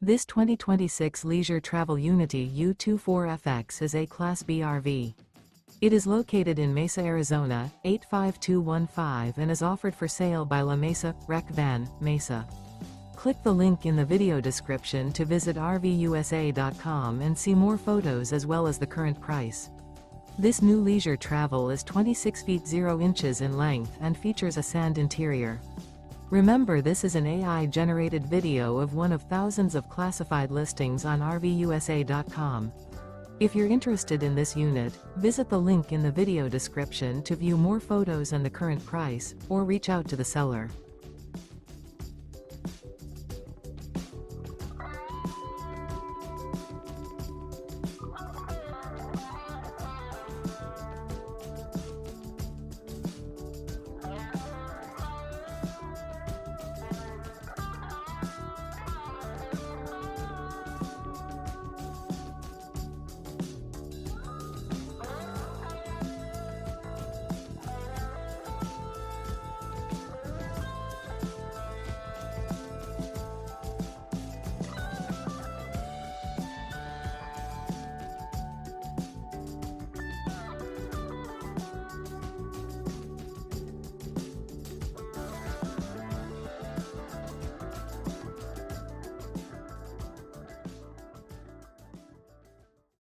This 2026 Leisure Travel Unity U24FX is a Class B RV. It is located in Mesa, Arizona, 85215 and is offered for sale by La Mesa, RecVan, Mesa. Click the link in the video description to visit RVUSA.com and see more photos as well as the current price. This new leisure travel is 26 feet 0 inches in length and features a sand interior. Remember, this is an AI-generated video of one of thousands of classified listings on RVUSA.com. If you're interested in this unit, visit the link in the video description to view more photos and the current price, or reach out to the seller.